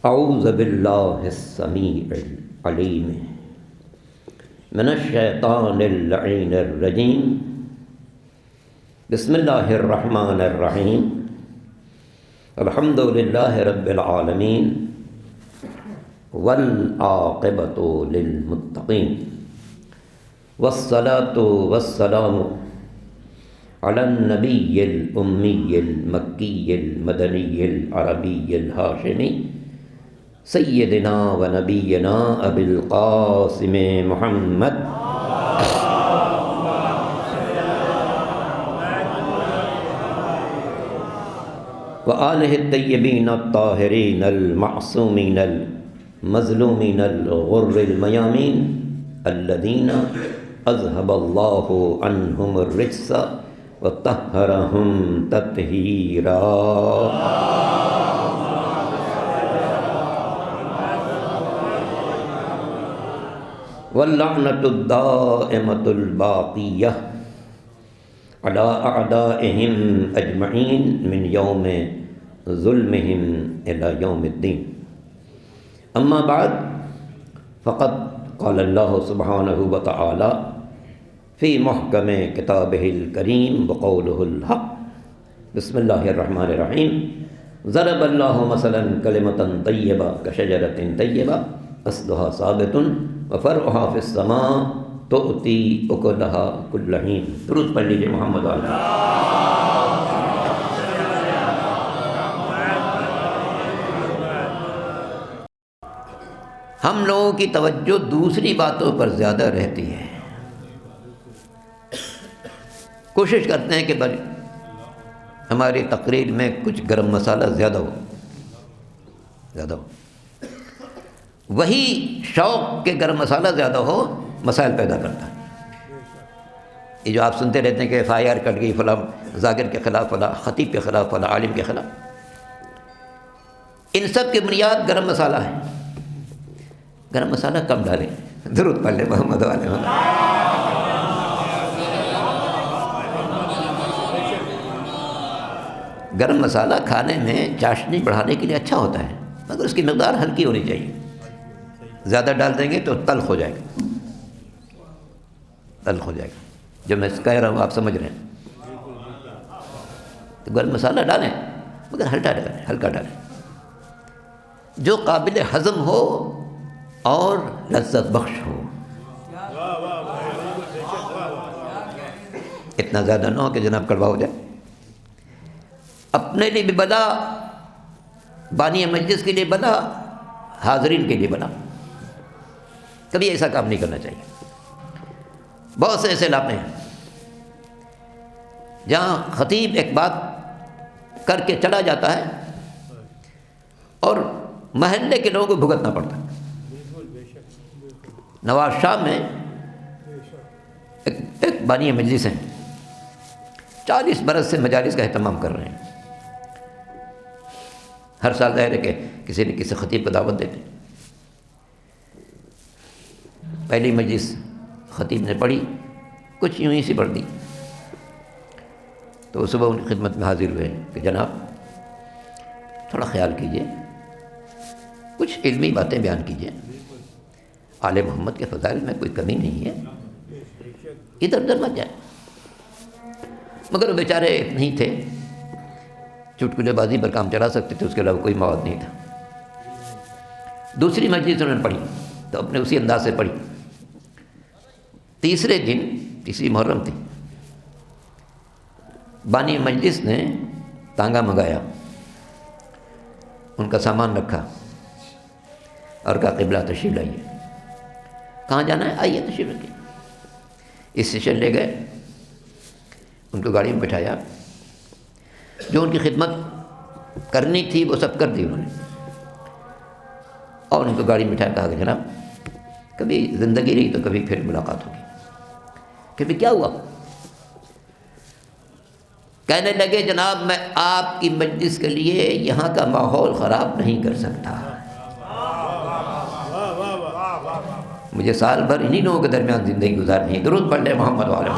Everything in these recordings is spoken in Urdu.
اعوذ باللہ السمیع العلیم من الشیطان اللعین الرجیم بسم اللہ الرحمن الرحیم الحمد للہ رب العالمین والعاقبۃ للمتقین والصلاة والسلام علی النبی الامی المکی المدنی العربی الہاشمی سیدنا و نبینا ابی القاسم محمد و آلہ الطیبین الطاہرین المعصومین المظلومین الغر المیامین الذین اذهب اللہ عنہم الرجس وطہرہم تطہیرا. واللعنۃ الدائمۃ الباقیہ علی اعدائہم اجمعین من یوم ظلمہم الی یوم الدین. اما بعد فقد قال اللہ سبحانہ وتعالی فی محکم کتابہ الکریم وقولہ الحق. بسم اللہ الرحمن الرحیم. ضرب اللہ مثلا کلمۃ طیبہ کشجرۃ طیبہ اصلها ثابت وفرعها فی السماء تؤتی اکلها کل حین. درود پڑھ لیجیے محمد علیہ. ہم لوگوں کی توجہ دوسری باتوں پر زیادہ رہتی ہے. کوشش کرتے ہیں کہ ہماری تقریر میں کچھ گرم مسالہ زیادہ ہو. وہی شوق کے گرم مسالہ زیادہ ہو مسائل پیدا کرتا ہے. یہ جو آپ سنتے رہتے ہیں کہ FIR کٹ گئی فلاں ذاکر کے خلاف، فلاں خطیب کے خلاف، فلاں عالم کے خلاف، ان سب کی بنیاد گرم مسالہ ہے. گرم مسالہ کم ڈالیں. درود پڑھ لیں محمد والے. گرم مسالہ کھانے میں چاشنی بڑھانے کے لیے اچھا ہوتا ہے، مگر اس کی مقدار ہلکی ہونی چاہیے. زیادہ ڈال دیں گے تو تلخ ہو جائے گا. جو میں کہہ رہا ہوں آپ سمجھ رہے ہیں. تو گرم مسالہ ڈالیں مگر ہلکا ڈالیں جو قابل ہضم ہو اور لذت بخش ہو. اتنا زیادہ نہ ہو کہ جناب کڑوا ہو جائے. اپنے لیے بھی بلا، بانی مجلس کے لیے بلا، حاضرین کے لیے بلا. کبھی ایسا کام نہیں کرنا چاہیے. بہت سے ایسے علاقے ہیں جہاں خطیب ایک بات کر کے چلا جاتا ہے اور محلے کے لوگوں کو بھگتنا پڑتا ہے. نواز شاہ میں ایک بانی مجلس ہیں، 40 برس سے مجالس کا اہتمام کر رہے ہیں. ہر سال ظاہر ہے کہ کسی نہ کسی خطیب کو دعوت دیتے. پہلی مجلس خطیب نے پڑھی، کچھ یوں ہی سی پڑھ دی. تو وہ صبح ان کی خدمت میں حاضر ہوئے کہ جناب تھوڑا خیال کیجئے، کچھ علمی باتیں بیان کیجئے. آل محمد کے فضائل میں کوئی کمی نہیں ہے، ادھر ادھر مت جائیں. مگر وہ بیچارے نہیں تھے، چٹکلے بازی پر کام چلا سکتے تھے، اس کے علاوہ کوئی مواد نہیں تھا. دوسری مجلس انہوں نے پڑھی تو اپنے اسی انداز سے پڑھی. تیسرے دن، تیسری محرم تھی، بانی مجلس نے تانگا منگایا، ان کا سامان رکھا اور کہا قبلہ تشریف لائیے. کہاں جانا ہے؟ آئیے تشریف رکھیے. اسٹیشن لے گئے، ان کو گاڑی میں بٹھایا. جو ان کی خدمت کرنی تھی وہ سب کر دی انہوں نے، اور ان کو گاڑی میں بٹھایا. کہا کہ جناب کبھی زندگی رہی تو کبھی پھر ملاقات ہوگی. کبھی کیا ہوا؟ کہنے لگے جناب میں آپ کی مجلس کے لیے یہاں کا ماحول خراب نہیں کر سکتا. مجھے سال بھر انہی لوگوں کے درمیان زندگی گزارنی ہے. درود پڑھ لیں محمد والے.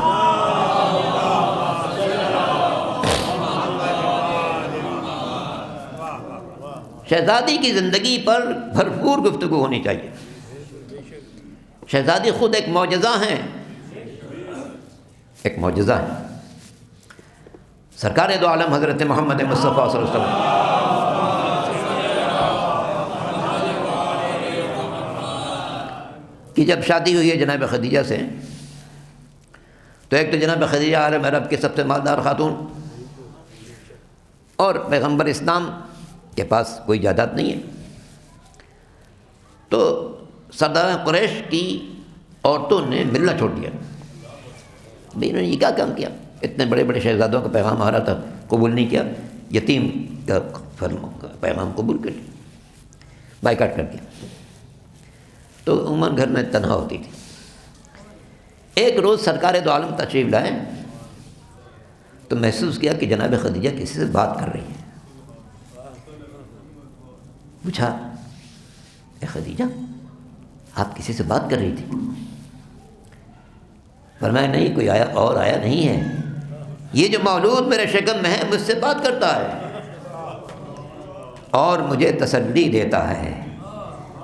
شہزادی کی زندگی پر بھرپور گفتگو ہونی چاہیے. شہزادی خود ایک معجزہ ہیں، ایک معجزہ ہے. سرکار دو عالم حضرت محمد مصطفیٰ صلی اللہ علیہ وسلم کی جب شادی ہوئی ہے جناب خدیجہ سے، تو ایک تو جناب خدیجہ عالم عرب کی سب سے مالدار خاتون، اور پیغمبر اسلام کے پاس کوئی جائیداد نہیں ہے. تو سردار قریش کی عورتوں نے ملنا چھوڑ دیا. بھئی انہوں نے یہ کیا کام کیا؟ اتنے بڑے بڑے شہزادوں کا پیغام آ رہا تھا، قبول نہیں کیا. یتیم کا پیغام قبول کر لیا، بائیکاٹ کر دیا. تو عموماً گھر میں تنہا ہوتی تھی. ایک روز سرکار دو عالم تشریف لائے تو محسوس کیا کہ جناب خدیجہ کسی سے بات کر رہی ہیں. پوچھا، اے خدیجہ آپ کسی سے بات کر رہی تھی؟ فرمایا نہیں، کوئی آیا نہیں ہے، یہ جو مولود میرے شکم میں ہے مجھ سے بات کرتا ہے اور مجھے تسلی دیتا ہے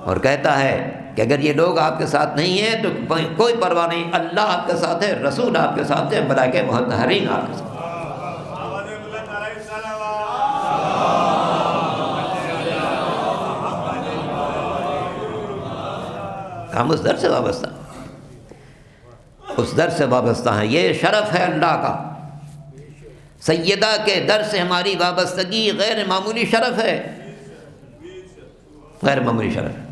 اور کہتا ہے کہ اگر یہ لوگ آپ کے ساتھ نہیں ہیں تو کوئی پرواہ نہیں، اللہ آپ کے ساتھ ہے، رسول آپ کے ساتھ ہے، ملائکہ مطہرین آپ کے ساتھ. ہم اس در سے وابستہ، اس در سے وابستہ ہیں. یہ شرف ہے اللہ کا. سیدہ کے در سے ہماری وابستگی غیر معمولی شرف ہے، غیر معمولی شرف ہے.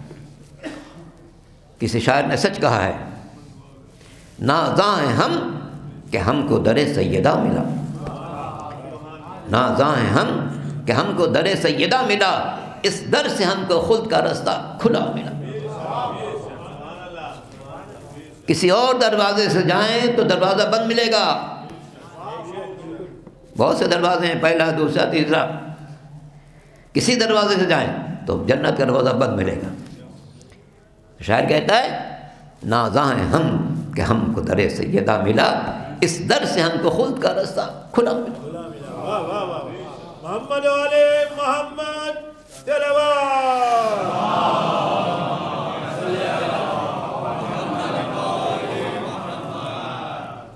کسی شاعر نے سچ کہا ہے، نازاں ہیں ہم کہ ہم کو در سیدہ ملا. نازاں ہیں ہم کہ ہم کو در سیدہ ملا، اس در سے ہم کو خلد کا رستہ کھلا ملا. کسی اور دروازے سے جائیں تو دروازہ بند ملے گا. بہت سے دروازے ہیں، پہلا، دوسرا، تیسرا. کسی دروازے سے جائیں تو جنت کا دروازہ بند ملے گا. شاعر کہتا ہے، نازاں ہیں ہم کہ ہم کو در سیدہ ملا، اس در سے ہم کو خلد کا رستہ کھلا ملا. محمد علی محمد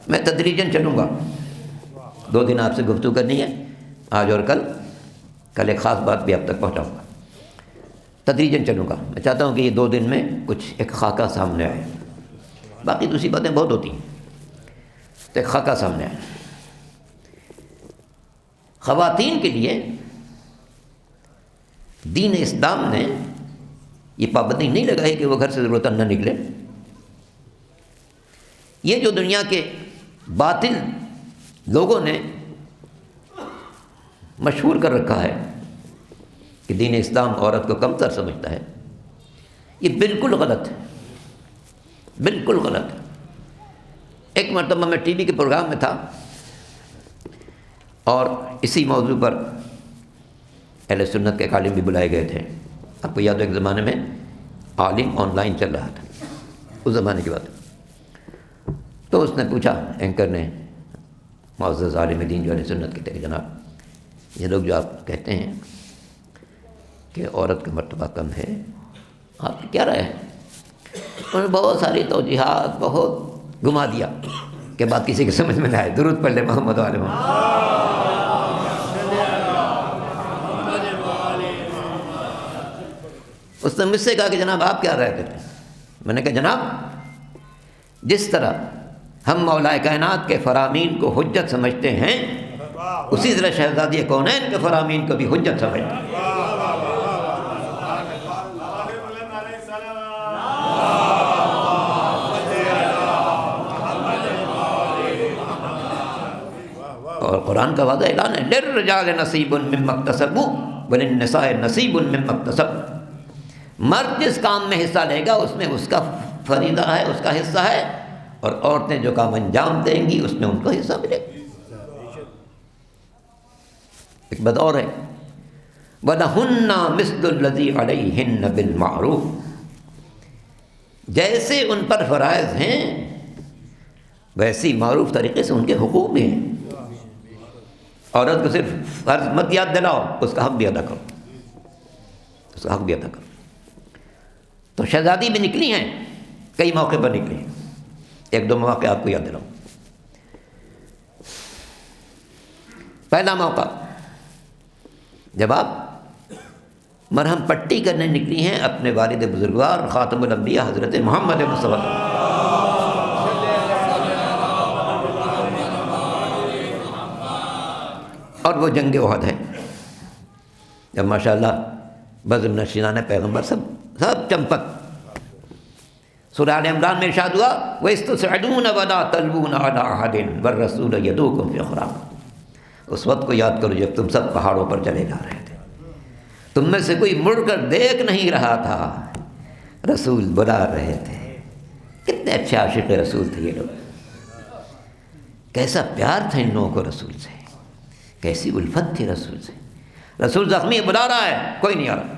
میں تدریجاً چلوں گا. 2 دن آپ سے گفتگو کرنی ہے، آج اور کل ایک خاص بات بھی آپ تک پہنچاؤں گا. تدریجاً چلوں گا. میں چاہتا ہوں کہ یہ 2 دن میں کچھ ایک خاکہ سامنے آئے. باقی دوسری باتیں بہت ہوتی ہیں، تو ایک خاکہ سامنے آئے. خواتین کے لیے دین اسلام نے یہ پابندی نہیں لگائی کہ وہ گھر سے ضرورت نہ نکلے. یہ جو دنیا کے باطل لوگوں نے مشہور کر رکھا ہے کہ دین اسلام عورت کو کمتر سمجھتا ہے، یہ بالکل غلط ہے، بالکل غلط ہے. ایک مرتبہ میں ٹی وی کے پروگرام میں تھا اور اسی موضوع پر اہل سنت کے ایک عالم بھی بلائے گئے تھے. آپ کو یاد ہو ایک زمانے میں عالم آن لائن چل رہا تھا، اس زمانے کی بات. تو اس نے پوچھا، اینکر نے، معزز عالم دین جو اہل سنت کے تھے، جناب یہ لوگ جو آپ کہتے ہیں کہ عورت کا مرتبہ کم ہے، آپ کی کیا رائے ہے؟ انہوں نے بہت ساری توجیحات بہت گھما دیا کہ بات کسی کے سمجھ میں نہ آئے. درود پڑھ لے محمد علیہ محمد. اس نے مجھ سے کہا کہ جناب آپ کیا رائے دیتے ہیں؟ میں نے کہا جناب جس طرح ہم مولا کائنات کے فرامین کو حجت سمجھتے ہیں، اسی طرح شہزادی کونین کے فرامین کو بھی حجت سمجھتے ہیں. اور قرآن کا واضح اعلان ہے، للرجال نصیب مما اکتسبوا وللنساء نصیب مما اکتسبن. مرد جس کام میں حصہ لے گا اس میں اس کا فریضہ ہے، اس کا حصہ ہے، اور عورتیں جو کام انجام دیں گی اس میں ان کو حصہ ملے گا. ایک بات اور ہے، وَلَهُنَّ مِثْلُ الَّذِي عَلَيْهِنَّ بِالْمَعْرُوفِ. جیسے ان پر فرائض ہیں ویسی معروف طریقے سے ان کے حقوق بھی ہیں. عورت کو صرف فرض مت یاد دلاؤ، اس کا حق بھی ادا کرو. کا حق بھی ادا کرو۔ تو شہزادی بھی نکلی ہیں، کئی موقع پر نکلی ہیں، ایک دو مواقع آپ کو یاد دلاؤں۔ پہلا موقع جب آپ مرہم پٹی کرنے نکلی ہیں اپنے والد بزرگوار خاتم الانبیاء حضرت محمد مصطفیٰ، اور وہ جنگ احد ہے جب ماشاءاللہ بزم نشینان پیغمبر سب چمپت۔ سورہ آل عمران میں ارشاد ہوا وَإِسْتُسْعِدُونَ وَلَا تَلْوُونَ عَلَىٰ أَحَدٍ وَالرَّسُولُ يَدْعُوكُمْ فِي أُخْرَاكُمْ۔ اس وقت کو یاد کرو جب تم سب پہاڑوں پر چلے جا رہے تھے، تم میں سے کوئی مڑ کر دیکھ نہیں رہا تھا، رسول بلا رہے تھے۔ کتنے اچھے عاشق رسول تھے یہ لوگ، کیسا پیار تھا ان لوگوں کو رسول سے، کیسی الفت تھی رسول سے۔ رسول زخمی بلا رہا ہے، کوئی نہیں آ رہا،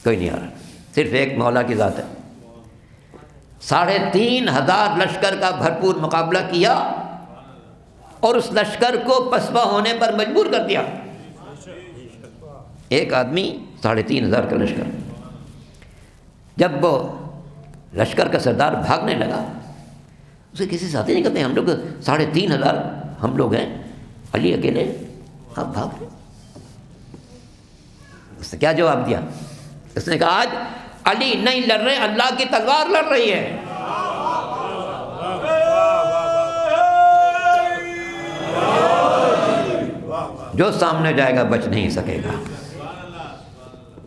کوئی نہیں آ رہا، صرف ایک مولا کی ذات ہے۔ 3,500 لشکر کا بھرپور مقابلہ کیا اور اس لشکر کو پسپا ہونے پر مجبور کر دیا۔ ایک آدمی 3,500 کا لشکر، جب وہ لشکر کا سردار بھاگنے لگا، اسے کسی ساتھی نے کہتے ہیں ہم لوگ 3,500 ہم لوگ ہیں، علی اکیلے آپ بھاگ رہے۔ اس نے کیا جواب دیا؟ اس نے کہا آج علی نہیں لڑ رہے، اللہ کی تلوار لڑ رہی ہے۔ جو سامنے جائے گا بچ نہیں سکے گا۔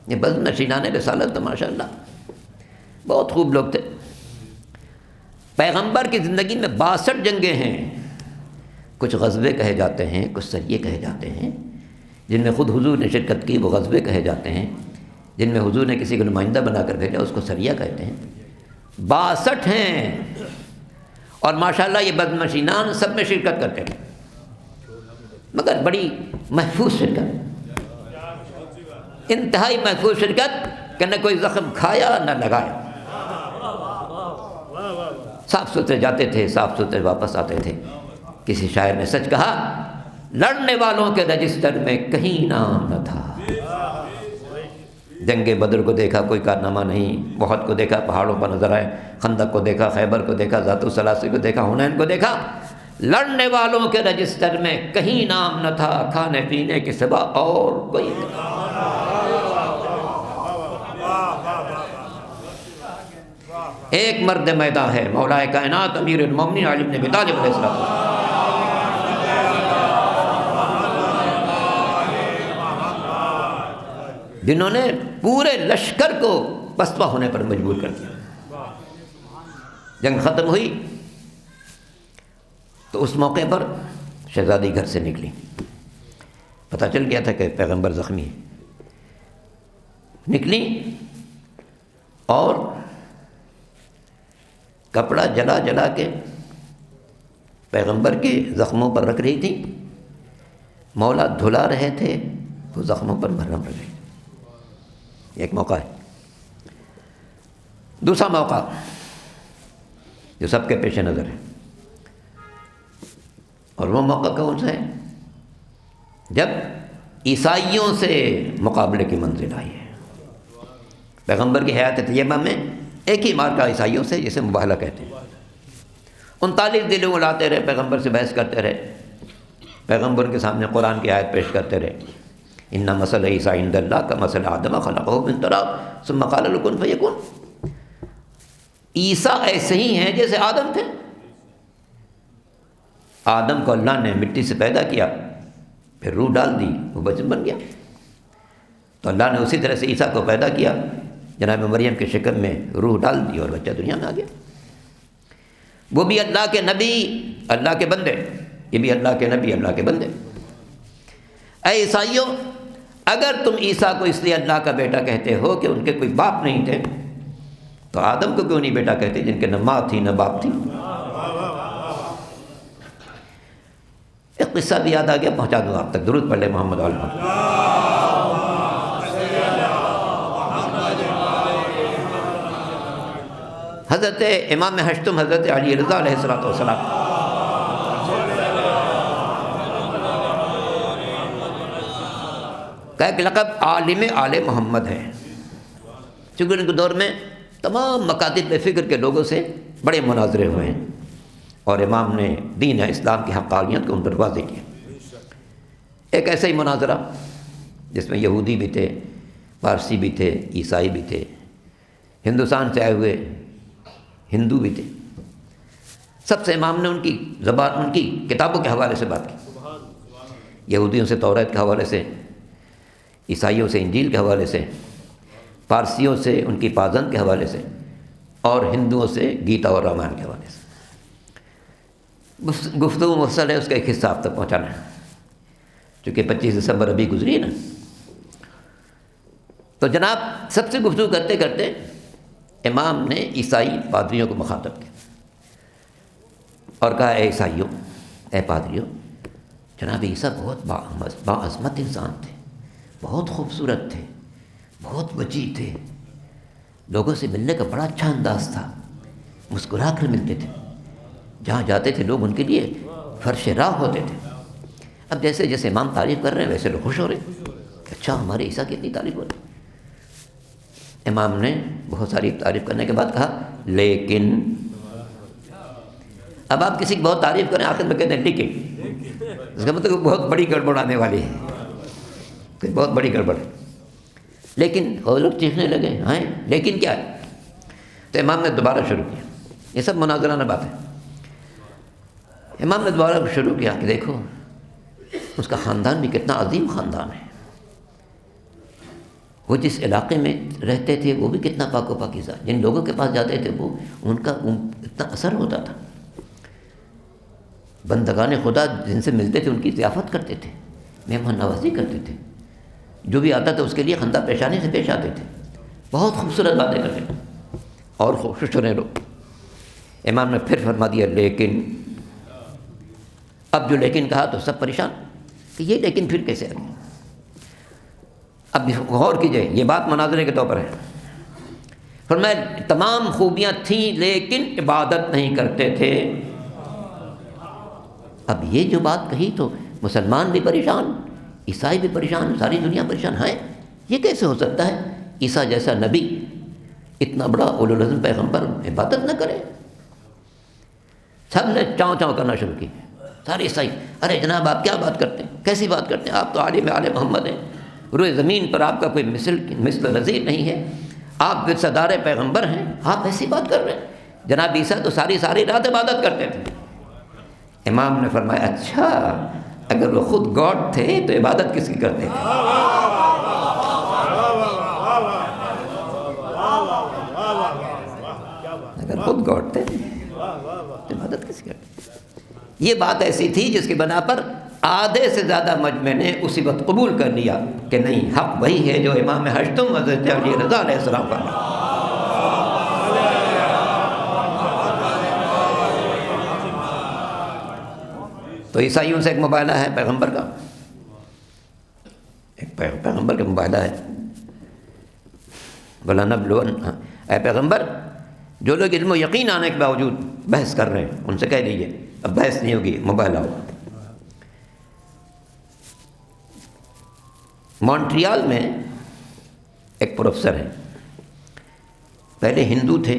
یہ بزم نشینان رسالت تو ماشاءاللہ بہت خوب لوگ تھے۔ پیغمبر کی زندگی میں 62 جنگیں ہیں، کچھ غزوے کہے جاتے ہیں، کچھ سریے کہے جاتے ہیں، جن میں خود حضور نے شرکت کی وہ غزوے کہے جاتے ہیں، جن میں حضور نے کسی کو نمائندہ بنا کر بھیجا اس کو سریہ کہتے ہیں۔ 62 ہیں، اور ماشاءاللہ یہ بزم نشینان سب میں شرکت کرتے ہیں، مگر بڑی محفوظ شرکت، انتہائی محفوظ شرکت کہ نہ کوئی زخم کھایا نہ لگایا، صاف ستھرے جاتے تھے، صاف ستھرے واپس آتے تھے۔ کسی شاعر نے سچ کہا لڑنے والوں کے رجسٹر میں کہیں نام نہ تھا۔ جنگ بدر کو دیکھا کوئی کارنامہ نہیں، احد کو دیکھا پہاڑوں پر نظر آئے، خندق کو دیکھا، خیبر کو دیکھا، ذات الثلاثی کو دیکھا، حنین کو دیکھا، لڑنے والوں کے رجسٹر میں کہیں نام نہ تھا، کھانے پینے کے سوا اور کوئی نہیں۔ ایک مرد میدان ہے مولا کائنات امیر المومنین علی بن ابی طالب علیہ السلام، جنہوں نے پورے لشکر کو پسپا ہونے پر مجبور کر دیا۔ جنگ ختم ہوئی تو اس موقع پر شہزادی گھر سے نکلی، پتہ چل گیا تھا کہ پیغمبر زخمی ہے، نکلی اور کپڑا جلا جلا کے پیغمبر کے زخموں پر رکھ رہی تھی، مولا دھلا رہے تھے، وہ زخموں پر مرہم رکھ رہی تھی۔ ایک موقع ہے۔ دوسرا موقع جو سب کے پیش نظر ہے، اور وہ موقع کون سا ہے؟ جب عیسائیوں سے مقابلے کی منزل آئی ہے۔ پیغمبر کی حیات طیبہ میں ایک ہی مارکا عیسائیوں سے، جسے مباہلہ کہتے ہیں، 39 دن اڑاتے رہے، پیغمبر سے بحث کرتے رہے، پیغمبر کے سامنے قرآن کی آیت پیش کرتے رہے، ان مثل عیسیٰ عند اللہ کمثل آدم خلقہ من تراب ثم قال له کن فیکون۔ عیسیٰ ایسے ہی ہیں جیسے آدم تھے، آدم کو اللہ نے مٹی سے پیدا کیا، پھر روح ڈال دی، وہ بچہ بن گیا، تو اللہ نے اسی طرح سے عیسیٰ کو پیدا کیا، جناب مریم کے شکل میں روح ڈال دی اور بچہ دنیا میں آ گیا۔ وہ بھی اللہ کے نبی، اللہ کے بندے، یہ بھی اللہ کے نبی، اللہ کے بندے۔ اے عیسائیوں، اگر تم عیسیٰ کو اس لیے اللہ کا بیٹا کہتے ہو کہ ان کے کوئی باپ نہیں تھے، تو آدم کو کیوں نہیں بیٹا کہتے جن کے نہ ماں تھی نہ باپ تھی؟ ایک قصہ بھی یاد آ گیا، پہنچا دوں آپ تک، درود پڑھ لیں محمد علیہ وسلم۔ حضرت امام ہشتم حضرت علی رضا علیہ السلام کا ایک لقب عالم آل محمد ہے، چونکہ ان کے دور میں تمام مکاتب فکر کے لوگوں سے بڑے مناظرے ہوئے ہیں، اور امام نے دین اسلام کی حقانیت کو ان پر واضح کیا۔ ایک ایسا ہی مناظرہ جس میں یہودی بھی تھے، پارسی بھی تھے، عیسائی بھی تھے، ہندوستان سے آئے ہوئے ہندو بھی تھے، سب سے امام نے ان کی زبان، ان کی کتابوں کے حوالے سے بات کی، یہودیوں سے توریت کے حوالے سے، عیسائیوں سے انجیل کے حوالے سے، پارسیوں سے ان کی پازند کے حوالے سے، اور ہندوؤں سے گیتا اور رامائن کے حوالے سے۔ گفتگو مفصل ہے، اس کا ایک حصہ آپ تک پہنچانا ہے، چونکہ 25 دسمبر ابھی گزری ہے نا۔ تو جناب سب سے گفتگو کرتے کرتے امام نے عیسائی پادریوں کو مخاطب کیا اور کہا، اے عیسائیوں، اے پادریوں، جناب عیسیٰ بہت باعظمت انسان تھے، بہت خوبصورت تھے، بہت وجیح تھے، لوگوں سے ملنے کا بڑا اچھا انداز تھا، مسکرا کر ملتے تھے، جہاں جاتے تھے لوگ ان کے لیے فرش راہ ہوتے تھے۔ اب جیسے جیسے امام تعریف کر رہے ہیں ویسے لوگ خوش ہو رہے ہیں کہ اچھا ہمارے عیسیٰ کی اتنی تعریف ہو رہی۔ امام نے بہت ساری تعریف کرنے کے بعد کہا، لیکن اب آپ کسی کی بہت تعریف کریں آخر میں کہتے ہیں لیکن، اس کا مطلب بہت بڑی گڑبڑ آنے والی ہے، کہ بہت بڑی گڑبڑ ہے۔ لیکن اور لوگ چیخنے لگے، ہاں لیکن کیا ہے؟ تو امام نے دوبارہ شروع کیا، یہ سب مناظرانہ بات ہے۔ امام نے دوبارہ شروع کیا کہ دیکھو اس کا خاندان بھی کتنا عظیم خاندان ہے، وہ جس علاقے میں رہتے تھے وہ بھی کتنا پاک و پاکیزہ، جن لوگوں کے پاس جاتے تھے وہ ان کا اتنا اثر ہوتا تھا، بندگان خدا جن سے ملتے تھے ان کی ضیافت کرتے تھے، مہمان نوازی کرتے تھے، جو بھی آتا تھا اس کے لیے خندہ پیشانی سے پیش آتے تھے، بہت خوبصورت باتیں کرتے تھے اور خوش رہے لوگ۔ امام نے پھر فرما دیا لیکن، اب جو لیکن کہا تو سب پریشان کہ یہ لیکن پھر کیسے آ گئی؟ اب غور کیجئے، یہ بات مناظرے کے طور پر ہے۔ فرمایا تمام خوبیاں تھیں لیکن عبادت نہیں کرتے تھے۔ اب یہ جو بات کہی تو مسلمان بھی پریشان، عیسائی بھی پریشان، ساری دنیا پریشان ہے، یہ کیسے ہو سکتا ہے عیسیٰ جیسا نبی، اتنا بڑا اولوالعزم پیغمبر عبادت نہ کرے؟ سب نے چاؤں چاؤں کرنا شروع کی، سارے عیسائی، ارے جناب آپ کیا بات کرتے ہیں، کیسی بات کرتے ہیں، آپ تو عالم آل محمد ہیں، روئے زمین پر آپ کا کوئی مثل نظیر نہیں ہے، آپ صدار پیغمبر ہیں، آپ ایسی بات کر رہے ہیں؟ جناب عیسیٰ تو ساری رات عبادت کرتے تھے۔ امام نے فرمایا اچھا، اگر وہ خود گاڈ تھے تو عبادت کس کی کرتے تھے؟ اگر خود گاڈ تھے تو عبادت کس کی کرتے تھے؟ یہ بات ایسی تھی جس کی بنا پر آدھے سے زیادہ مجمع نے اسی وقت قبول کر لیا کہ نہیں، حق وہی ہے جو امام ہشتم حضرت علی رضا علیہ السلام فرمایا۔ تو عیسائیوں سے ایک مباہلہ ہے پیغمبر کا، ایک پیغمبر کا مباہلہ ہے، وَلَنَبْلُوَنَّ، اے پیغمبر جو لوگ علم و یقین آنے کے باوجود بحث کر رہے ہیں ان سے کہہ دیجئے اب بحث نہیں ہوگی، مباہلہ ہوگا۔ مونٹریال میں ایک پروفیسر ہے، پہلے ہندو تھے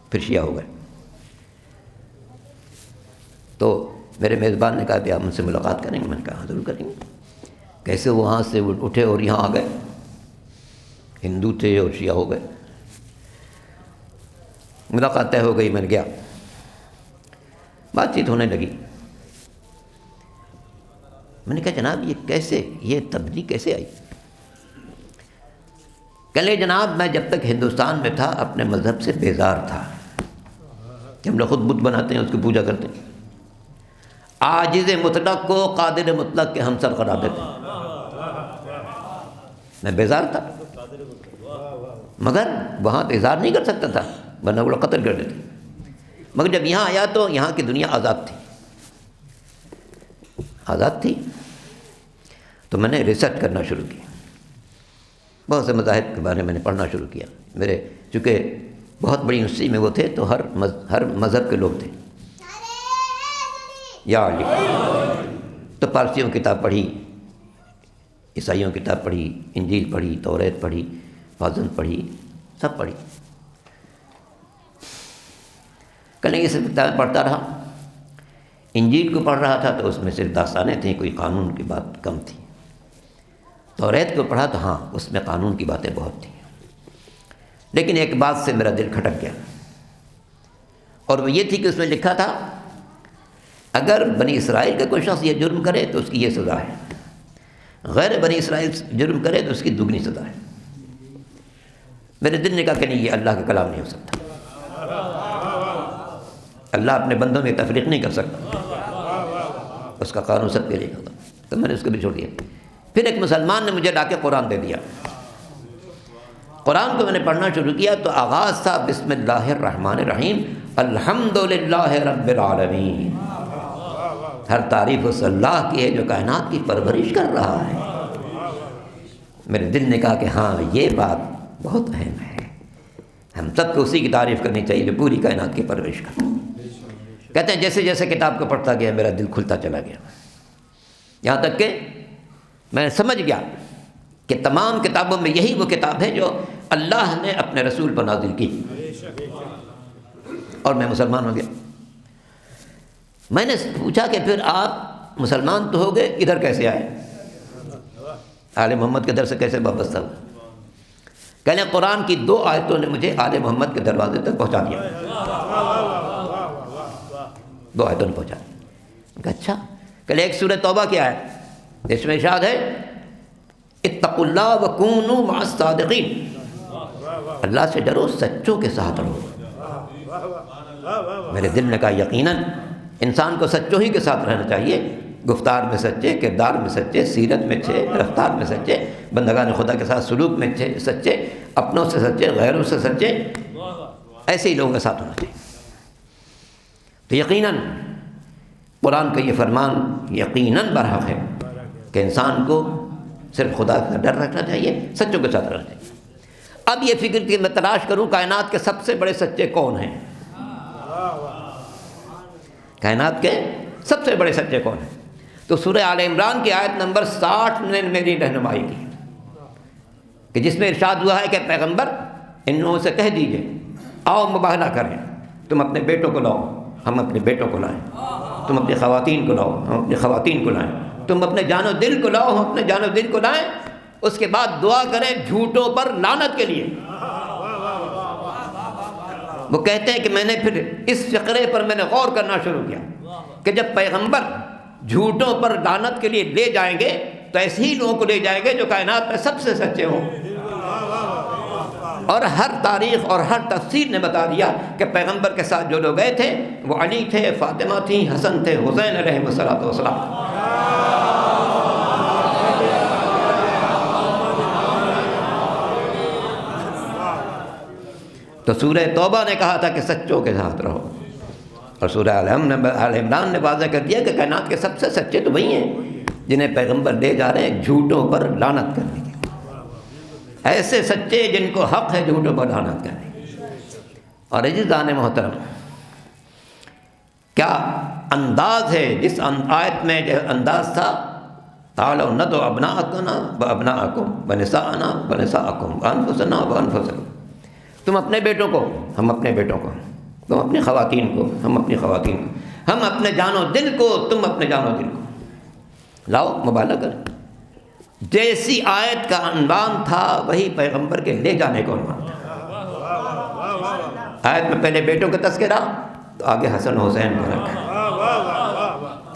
پھر شیعہ ہو گئے، تو میرے میزبان نے کہا کہ آپ مجھ سے ملاقات کریں گے؟ میں نے کہا ہاں ضرور کریں گے۔ کیسے وہاں سے اٹھے اور یہاں آ گئے، ہندو تھے اور شیعہ ہو گئے۔ ملاقات طے ہو گئی، میں نے گیا، بات چیت ہونے لگی۔ میں نے کہا جناب یہ کیسے، یہ تبدیلی کیسے آئی؟ کہنے جناب میں جب تک ہندوستان میں تھا اپنے مذہب سے بیزار تھا کہ ہم لوگ خود بت بناتے ہیں، اس کی پوجا کرتے ہیں، عاجز مطلق کو قادر مطلق کے ہم سر قرار دیتے ہیں۔ میں بیزار تھا مگر وہاں تو اظہار نہیں کر سکتا تھا ورنہ وہ قتل کر دیتے، مگر جب یہاں آیا تو یہاں کی دنیا آزاد تھی، تو میں نے ریسرچ کرنا شروع کیا، بہت سے مذاہب کے بارے میں نے پڑھنا شروع کیا۔ میرے چونکہ بہت بڑی یونیورسٹی میں وہ تھے تو ہر مذہب کے لوگ تھے، یا علی، تو پارسیوں کی کتاب پڑھی، عیسائیوں کی کتاب پڑھی، انجیل پڑھی، توریت پڑھی، فاضل پڑھی، سب پڑھی. کہیں یہ سب کتاب پڑھتا رہا. انجیل کو پڑھ رہا تھا تو اس میں صرف داستانیں تھیں، کوئی قانون کی بات کم تھی. توریت کو پڑھا تو ہاں اس میں قانون کی باتیں بہت تھیں. لیکن ایک بات سے میرا دل کھٹک گیا، اور وہ یہ تھی کہ اس میں لکھا تھا اگر بنی اسرائیل کا کوئی شخص یہ جرم کرے تو اس کی یہ سزا ہے، غیر بنی اسرائیل جرم کرے تو اس کی دگنی سزا ہے. میرے دل نے کہا کہ نہیں، یہ اللہ کا کلام نہیں ہو سکتا. اللہ اپنے بندوں میں تفریق نہیں کر سکتا، اس کا قانون سب کے لیے ہوگا. تو میں نے اس کو بھی چھوڑ دیا. پھر ایک مسلمان نے مجھے لا کے قرآن دے دیا. قرآن کو میں نے پڑھنا شروع کیا تو آغاز تھا بسم اللہ الرحمن الرحیم، الحمدللہ رب العالمین. ہر تعریف اس اللہ کی ہے جو کائنات کی پرورش کر رہا ہے. میرے دل نے کہا کہ ہاں یہ بات بہت اہم ہے، ہم سب کو اسی کی تعریف کرنی چاہیے جو پوری کائنات کی پرورش کرتا. کہتے ہیں جیسے جیسے کتاب کو پڑھتا گیا میرا دل کھلتا چلا گیا، یہاں تک کہ میں سمجھ گیا کہ تمام کتابوں میں یہی وہ کتاب ہے جو اللہ نے اپنے رسول پر نازل کی. اور میں مسلمان ہو گیا. میں نے پوچھا کہ پھر آپ مسلمان تو ہو گئے، ادھر کیسے آئے؟ آل محمد کے در سے کیسے وابستہ ہوئے؟ کہنے قرآن کی 2 آیتوں نے مجھے آل محمد کے دروازے تک پہنچا دیا. 2 آیتوں نے پہنچا دیا. اچھا. کہنے ایک سورہ توبہ کی آیت، اس میں ارشاد ہے اتقوا اللہ وکونوا مع الصادقین، اللہ سے ڈرو، سچوں کے ساتھ رہو. میرے دل نے کہا یقیناً انسان کو سچوں ہی کے ساتھ رہنا چاہیے، گفتار میں سچے، کردار میں سچے، سیرت میں اچھے، رفتار میں سچے، بندگان خدا کے ساتھ سلوک میں سچے، اپنوں سے سچے، غیروں سے سچے، ایسے ہی لوگوں کے ساتھ ہونا چاہیے. تو یقیناً قرآن کا یہ فرمان یقیناً برحق ہے کہ انسان کو صرف خدا کا ڈر رکھنا چاہیے، سچوں کے ساتھ رہنا چاہیے. اب یہ فکر کہ میں تلاش کروں کائنات کے سب سے بڑے سچے کون ہیں، کائنات کے سب سے بڑے سچے کون ہیں. تو سورہ آل عمران کی آیت نمبر 60 نے میری رہنمائی کی کہ جس میں ارشاد ہوا ہے کہ پیغمبر ان لوگوں سے کہہ دیجئے آؤ مباہلہ کریں، تم اپنے بیٹوں کو لاؤ، ہم اپنے بیٹوں کو لائیں، تم اپنی خواتین کو لاؤ، ہم اپنی خواتین کو لائیں، تم اپنے جان و دل کو لاؤ، ہم اپنے جان و دل کو لائیں. اس کے بعد دعا کریں جھوٹوں پر لعنت کے لیے. وہ کہتے ہیں کہ میں نے پھر اس فقرے پر میں نے غور کرنا شروع کیا کہ جب پیغمبر جھوٹوں پر لعنت کے لیے لے جائیں گے تو ایسے ہی لوگوں کو لے جائیں گے جو کائنات میں سب سے سچے ہوں. اور ہر تاریخ اور ہر تفسیر نے بتا دیا کہ پیغمبر کے ساتھ جو لوگ گئے تھے وہ علی تھے، فاطمہ تھیں، حسن تھے، حسین علیہ السلام. تو سورہ توبہ نے کہا تھا کہ سچوں کے ساتھ رہو، اور سورہ آل عمران نے واضح کر دیا کہ کائنات کے سب سے سچے تو وہی ہیں جنہیں پیغمبر لے جا رہے ہیں جھوٹوں پر لعنت کرنے کے. ایسے سچے جن کو حق ہے جھوٹوں پر لعنت کرنے کی. اور عزیزان محترم، کیا انداز ہے جس آیت میں جو انداز تھا تعالوا ندعو ابناءنا وابناءکم ونساءنا ونساءکم وانفسنا وانفسکم. تم اپنے بیٹوں کو، ہم اپنے بیٹوں کو، تم اپنی خواتین کو، ہم اپنی خواتین کو، ہم اپنے جان و دل کو، تم اپنے جان و دل کو لاؤ مبالغہ کریں. جیسی آیت کا عنوان تھا وہی پیغمبر کے لے جانے کا عنوان تھا. آیت میں پہلے بیٹوں کا تذکرہ تو آگے حسن حسین کو رکھا.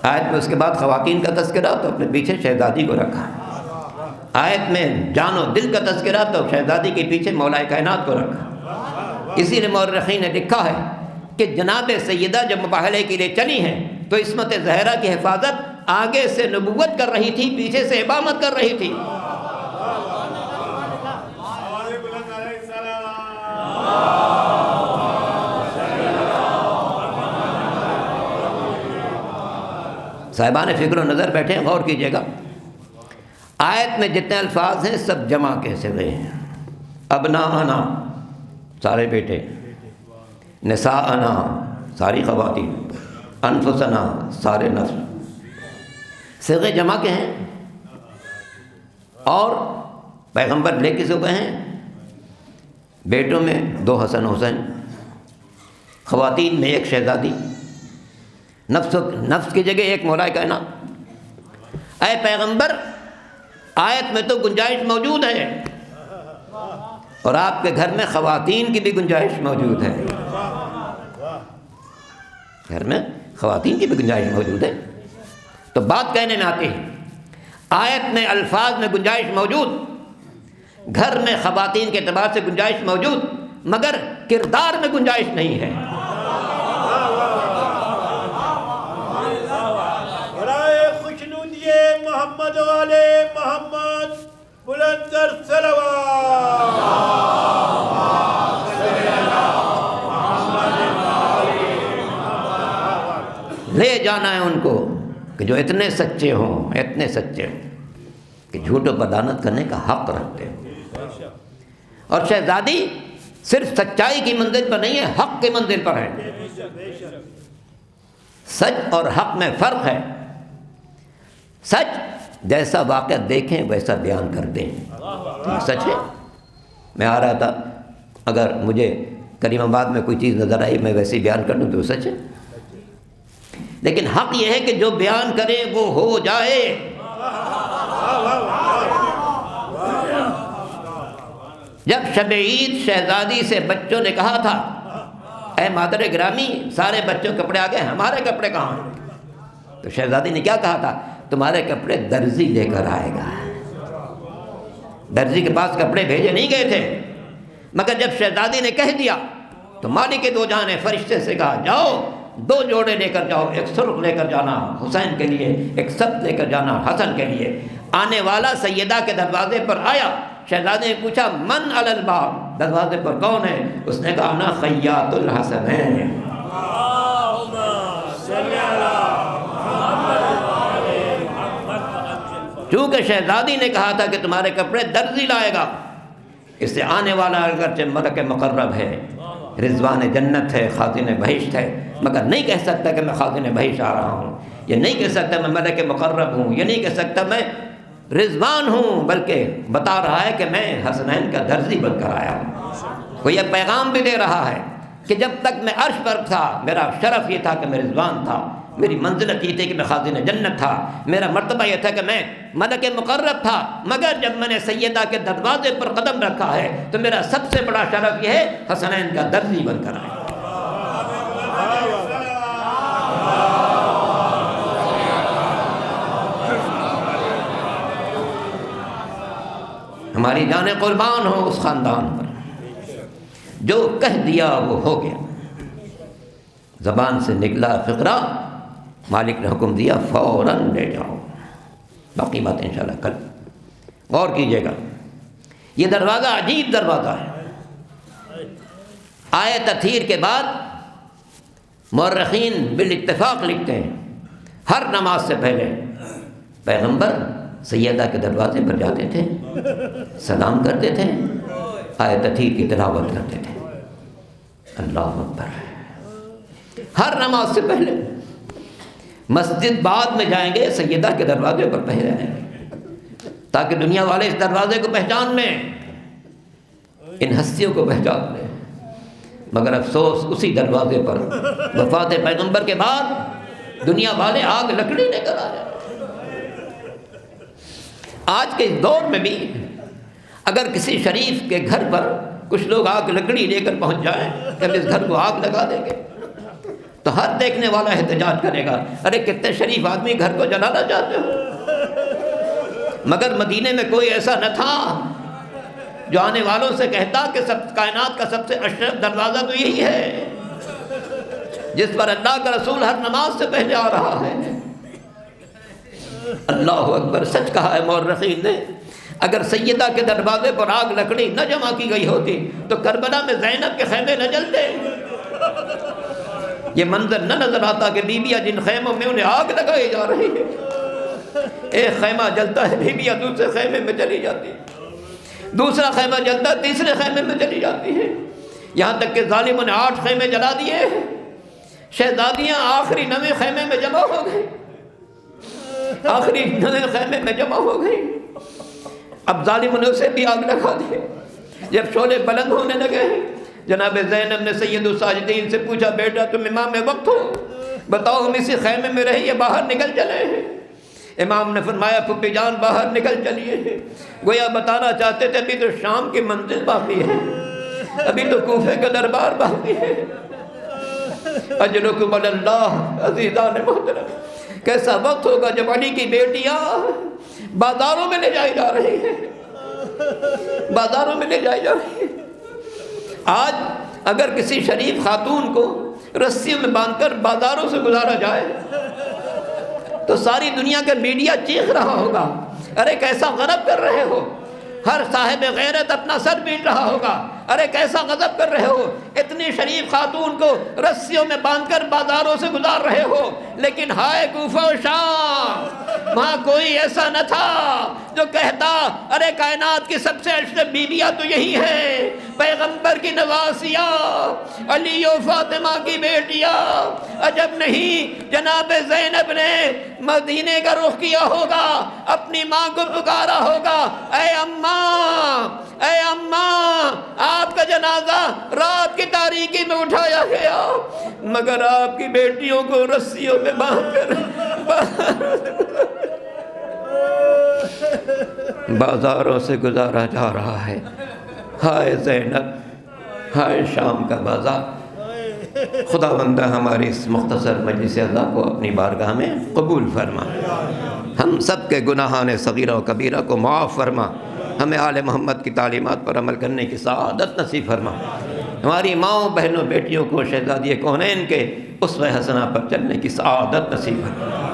آیت میں اس کے بعد خواتین کا تذکرہ تو اپنے پیچھے شہزادی کو رکھا. آیت میں جان و دل کا تذکرہ تو شہزادی کے پیچھے مولا کائنات کو رکھا. اسی لیے مورخین نے لکھا ہے کہ جناب سیدہ جب مباہلے کے لیے چلی ہیں تو عصمت زہرا کی حفاظت آگے سے نبوت کر رہی تھی، پیچھے سے امامت کر رہی تھی. صاحبان فکر و نظر بیٹھے ہیں، غور کیجئے گا. آیت میں جتنے الفاظ ہیں سب جمع کیسے گئے ہیں. ابناءنا سارے بیٹے، نساءنا ساری خواتین، انفسنا، سارے نفس، صیغے جمع کے ہیں. اور پیغمبر لے کس کو ہیں؟ بیٹوں میں 2 حسن حسین، خواتین میں 1 شہزادی، نفس کی جگہ 1 مولائے کائنات۔ اے پیغمبر، آیت میں تو گنجائش موجود ہے، اور آپ کے گھر میں خواتین کی بھی گنجائش موجود ہے، گھر میں خواتین کی بھی گنجائش موجود ہے۔ تو بات کہنے میں آتی ہے، آیت میں الفاظ میں گنجائش موجود، گھر میں خواتین کے اعتبار سے گنجائش موجود، مگر کردار میں گنجائش نہیں ہے۔ برائے خوشنودی محمد والے محمد بلند تر صلوات۔ لے جانا ہے ان کو کہ جو اتنے سچے ہوں، اتنے سچے ہوں کہ جھوٹوں پر لعنت کرنے کا حق رکھتے ہیں۔ اور شہزادی صرف سچائی کی منزل پر نہیں ہے، حق کی منزل پر ہے۔ سچ اور حق میں فرق ہے۔ سچ جیسا واقعہ دیکھیں ویسا بیان کرتے ہیں، سچ ہے۔ میں آ رہا تھا، اگر مجھے کریم آباد میں کوئی چیز نظر آئی میں ویسے ہی بیان کر دوں تو سچ ہے۔ لیکن حق یہ ہے کہ جو بیان کرے وہ ہو جائے۔ جب شب عید شہزادی سے بچوں نے کہا تھا، اے مادر گرامی سارے بچوں کے کپڑے آ گئے، ہمارے کپڑے کہاں ہیں؟ تو شہزادی نے کیا کہا تھا؟ تمہارے کپڑے درزی لے کر آئے گا۔ درزی کے پاس کپڑے بھیجے نہیں گئے تھے، مگر جب شہزادی نے کہہ دیا تو مالک دو جہاں نے فرشتے سے کہا، جاؤ 2 جوڑے لے کر جاؤ، 1 سرخ لے کر جانا حسین کے لیے، 1 سبز لے کر جانا حسن کے لیے۔ آنے والا سیدہ کے دروازے پر آیا، شہزادے نے پوچھا من علی الباب، دروازے پر کون ہے؟ اس نے کہا انا خیاط الحسنین۔ چونکہ شہزادی نے کہا تھا کہ تمہارے کپڑے درزی لائے گا، اس سے آنے والا اگرچہ ملک مقرب ہے، رضوان جنت ہے، خازن بہشت ہے، مگر نہیں کہہ سکتا کہ میں خازن بہشت آ رہا ہوں، یہ نہیں کہہ سکتا میں ملک مقرب ہوں، یہ نہیں کہہ سکتا میں رضوان ہوں، بلکہ بتا رہا ہے کہ میں حسنین کا درزی بن کر آیا ہوں۔ وہ یہ پیغام بھی دے رہا ہے کہ جب تک میں عرش پر تھا میرا شرف یہ تھا کہ میں رضوان تھا، میری منزلت یہ تھی کہ میں خازن جنت تھا، میرا مرتبہ یہ تھا کہ میں ملک مقرب تھا، مگر جب میں نے سیدہ کے دروازے پر قدم رکھا ہے تو میرا سب سے بڑا شرف یہ ہے حسنین کا درزی بن کر آیا۔ ہماری جانیں قربان ہو اس خاندان پر، جو کہہ دیا وہ ہو گیا، زبان سے نکلا فقرہ، مالک نے حکم دیا فوراً لے جاؤ۔ باقی بات انشاءاللہ کل غور کیجیے گا۔ یہ دروازہ عجیب دروازہ ہے۔ آیت تطہیر کے بعد مورخین بالاتفاق لکھتے ہیں ہر نماز سے پہلے پیغمبر سیدہ کے دروازے پر جاتے تھے، سلام کرتے تھے، آیت تطہیر کی تلاوت کرتے تھے۔ اللہ اکبر۔ ہر نماز سے پہلے مسجد بعد میں جائیں گے، سیدہ کے دروازے پر پہلے آئیں گے تاکہ دنیا والے اس دروازے کو پہچان لیں، ان ہستیوں کو پہچان لیں۔ مگر افسوس اسی دروازے پر وفات پیغمبر کے بعد دنیا والے آگ لکڑی لے کر آ جائیں۔ آج کے اس دور میں بھی اگر کسی شریف کے گھر پر کچھ لوگ آگ لکڑی لے کر پہنچ جائیں کہ ہم اس گھر کو آگ لگا دیں گے تو ہر دیکھنے والا احتجاج کرے گا، ارے کتنے شریف آدمی گھر کو جلانا چاہتے ہو۔ مگر مدینے میں کوئی ایسا نہ تھا جو آنے والوں سے کہتا کہ سب کائنات کا سب سے اشرف دروازہ تو یہی ہے جس پر اللہ کا رسول ہر نماز سے پہلے آ رہا ہے۔ اللہ اکبر۔ سچ کہا ہے مورخین نے، اگر سیدہ کے دروازے پر آگ لکڑی نہ جمع کی گئی ہوتی تو کربلا میں زینب کے خیمے نہ جلتے، یہ منظر نہ نظر آتا کہ بیویاں جن خیموں میں انہیں آگ لگائی جا رہی ہے، ایک خیمہ جلتا ہے بیویاں دوسرے خیمے میں چلی جاتی، دوسرا خیمہ جلتا ہے تیسرے خیمے میں چلی جاتی ہے، یہاں تک کہ ظالموں نے 8 خیمے جلا دیے، شہزادیاں آخری 9ویں خیمے میں جمع ہو گئی، آخری 9ویں خیمے میں جمع ہو گئی۔ اب ظالموں نے اسے بھی آگ لگا دی۔ جب شعلے بلند ہونے لگے جناب زینب نے سید الساجدین سے پوچھا بیٹا تم امام وقت ہو، بتاؤ ہم اسی خیمے میں رہیں یا باہر نکل چلے ہیں؟ امام نے فرمایا پھپھی جان باہر نکل چلیے۔ گویا بتانا چاہتے تھے ابھی تو شام کی منزل باقی ہے، ابھی تو کوفے کا دربار باقی ہے۔ اجرکم علی اللہ عزیزان محترم، کیسا وقت ہوگا جب علی کی بیٹیاں بازاروں میں لے جائی جا رہی ہیں، بازاروں میں لے جائی جا رہی ہیں۔ آج اگر کسی شریف خاتون کو رسیوں میں باندھ کر بازاروں سے گزارا جائے تو ساری دنیا کا میڈیا چیخ رہا ہوگا، ارے کیسا غضب کر رہے ہو۔ ہر صاحب غیرت اپنا سر پیٹ رہا ہوگا، ارے کیسا غضب کر رہے ہو، اتنی شریف خاتون کو رسیوں میں باندھ کر بازاروں سے گزار رہے ہو۔ لیکن ہائے کوفہ و شام، وہاں کوئی ایسا نہ تھا جو کہتا ارے کائنات کی سب سے اشرف بیویاں تو یہی ہیں، پیغمبر کی نواسیاں، علی و فاطمہ کی بیٹیاں۔ عجب نہیں جناب زینب نے مدینے کا رخ کیا ہوگا، اپنی ماں کو پکارا ہوگا، اے اماں، اے اماں، آپ کا جنازہ رات کی تاریکی میں اٹھایا گیا مگر آپ کی بیٹیوں کو رسیوں میں باندھ کر بازاروں سے گزارا جا رہا ہے۔ ہائے زینب، ہائے شام کا بازار۔ خدا بندہ ہماری اس مختصر مجلس عزا کو اپنی بارگاہ میں قبول فرما، ہم سب کے گناہان صغیرہ و کبیرہ کو معاف فرما، ہمیں آل محمد کی تعلیمات پر عمل کرنے کی سعادت نصیب فرما، ہماری ماؤں بہنوں بیٹیوں کو شہزادی کونین کے اسوہ حسنہ پر چلنے کی سعادت نصیب فرما،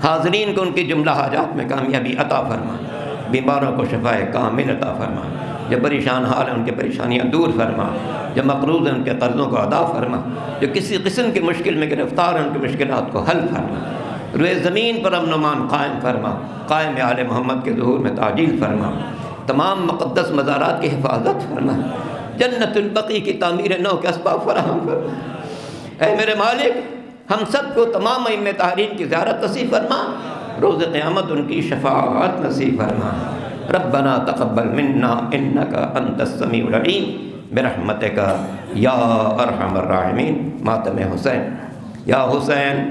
حاضرین کو ان کی جملہ حاجات میں کامیابی عطا فرما، بیماروں کو شفائے کامل عطا فرما، جو پریشان حال ہیں ان کی پریشانیاں دور فرما، جو مقروض ہیں ان کے قرضوں کو ادا فرما، جو کسی قسم کی مشکل میں گرفتار ہیں ان کی مشکلات کو حل فرما، روئے زمین پر امن و امان قائم فرما، قائم آل محمد کے ظہور میں تعجیل فرما، تمام مقدس مزارات کی حفاظت فرما، جنت البقیع کی تعمیر نو کے اسباب فراہم فرما۔ اے میرے مالک، ہم سب کو تمام ائمہ طاہرین کی زیارت نصیب فرما، روز قیامت ان کی شفاعت نصیب فرما۔ ربنا تقبل منا انک انت السمیع العلیم برحمتک یا ارحم الراحمین۔ ماتم حسین، یا حسین